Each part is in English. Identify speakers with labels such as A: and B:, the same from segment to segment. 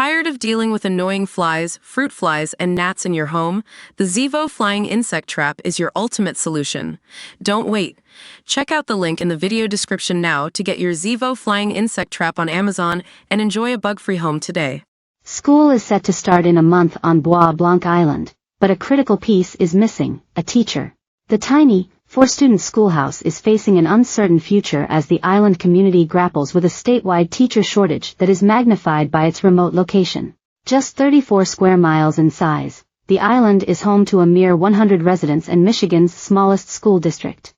A: Tired of dealing with annoying flies, fruit flies, and gnats in your home? The Zevo Flying Insect Trap is your ultimate solution. Don't wait. Check out the link in the video description now to get your Zevo Flying Insect Trap on Amazon and enjoy a bug-free home today.
B: School is set to start in a month on Bois Blanc Island, but a critical piece is missing: a teacher. The tiny, four-student schoolhouse is facing an uncertain future as the island community grapples with a statewide teacher shortage that is magnified by its remote location. Just 34 square miles in size, the island is home to a mere 100 residents and Michigan's smallest school district.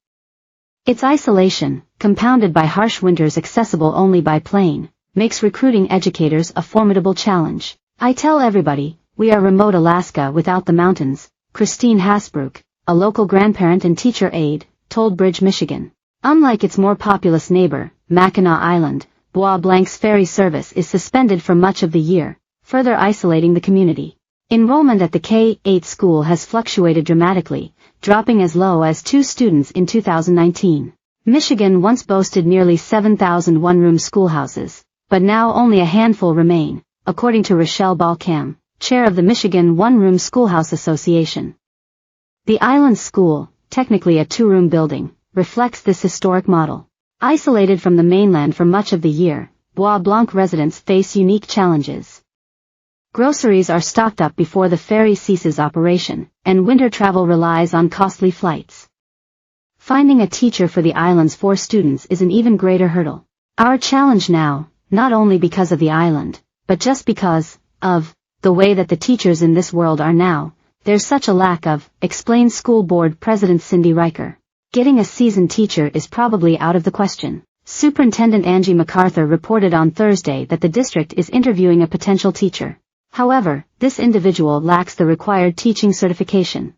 B: Its isolation, compounded by harsh winters accessible only by plane, makes recruiting educators a formidable challenge. "I tell everybody, we are remote Alaska without the mountains," Christine Hasbrook, a local grandparent and teacher aide, told Bridge, Michigan. Unlike its more populous neighbor, Mackinac Island, Bois Blanc's ferry service is suspended for much of the year, further isolating the community. Enrollment at the K-8 school has fluctuated dramatically, dropping as low as 2 students in 2019. Michigan once boasted nearly 7,000 one-room schoolhouses, but now only a handful remain, according to Rochelle Balcam, chair of the Michigan One-Room Schoolhouse Association. The island school, technically a 2-room building, reflects this historic model. Isolated from the mainland for much of the year, Bois Blanc residents face unique challenges. Groceries are stocked up before the ferry ceases operation, and winter travel relies on costly flights. Finding a teacher for the island's 4 students is an even greater hurdle. Our challenge now, not only because of the island, but just because of the way that the teachers in this world are now, there's such a lack of, explains school board president Cindy Riker. Getting a seasoned teacher is probably out of the question. Superintendent Angie MacArthur reported on Thursday that the district is interviewing a potential teacher. However, this individual lacks the required teaching certification.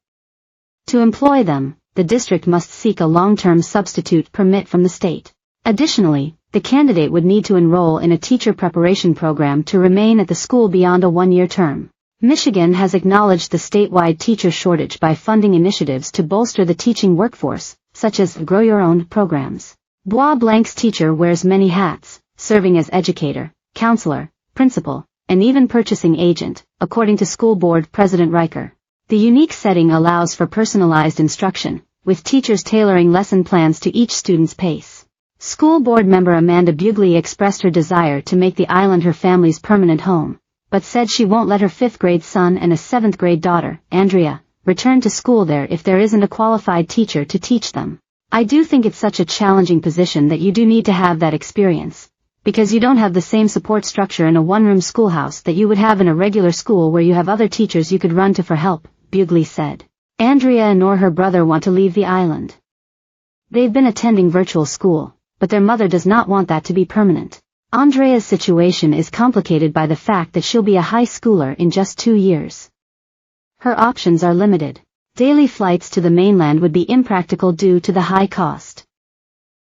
B: To employ them, the district must seek a long-term substitute permit from the state. Additionally, the candidate would need to enroll in a teacher preparation program to remain at the school beyond a 1-year term. Michigan has acknowledged the statewide teacher shortage by funding initiatives to bolster the teaching workforce, such as Grow Your Own programs. Bois Blanc's teacher wears many hats, serving as educator, counselor, principal, and even purchasing agent, according to school board president Riker. The unique setting allows for personalized instruction, with teachers tailoring lesson plans to each student's pace. School board member Amanda Bugley expressed her desire to make the island her family's permanent home, but said she won't let her 5th-grade son and a 7th-grade daughter, Andrea, return to school there if there isn't a qualified teacher to teach them. "I do think it's such a challenging position that you do need to have that experience, because you don't have the same support structure in a one-room schoolhouse that you would have in a regular school where you have other teachers you could run to for help," Bugley said. Andrea nor her brother want to leave the island. They've been attending virtual school, but their mother does not want that to be permanent. Andrea's situation is complicated by the fact that she'll be a high schooler in just 2 years. Her options are limited. Daily flights to the mainland would be impractical due to the high cost.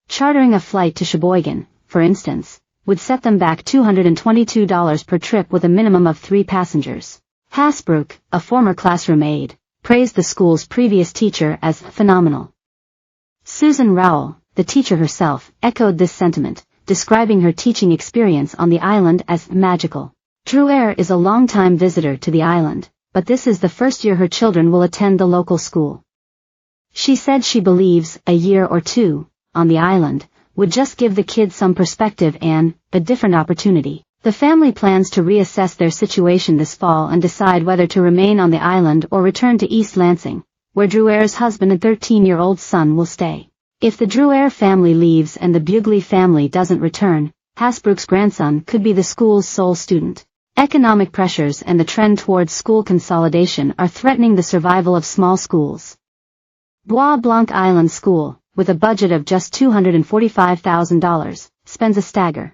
B: Chartering a flight to Sheboygan, for instance, would set them back $222 per trip with a minimum of 3 passengers. Hasbrook, a former classroom aide, praised the school's previous teacher as phenomenal. Susan Rowell, the teacher herself, echoed this sentiment, describing her teaching experience on the island as magical. Drew is a long-time visitor to the island, but this is the first year her children will attend the local school. She said she believes a year or 2 on the island would just give the kids some perspective and a different opportunity. The family plans to reassess their situation this fall and decide whether to remain on the island or return to East Lansing, where Drew's husband and 13-year-old son will stay. If the Drew family leaves and the Bugley family doesn't return, Hasbrook's grandson could be the school's sole student. Economic pressures and the trend towards school consolidation are threatening the survival of small schools. Bois Blanc Island School, with a budget of just $245,000, spends a stagger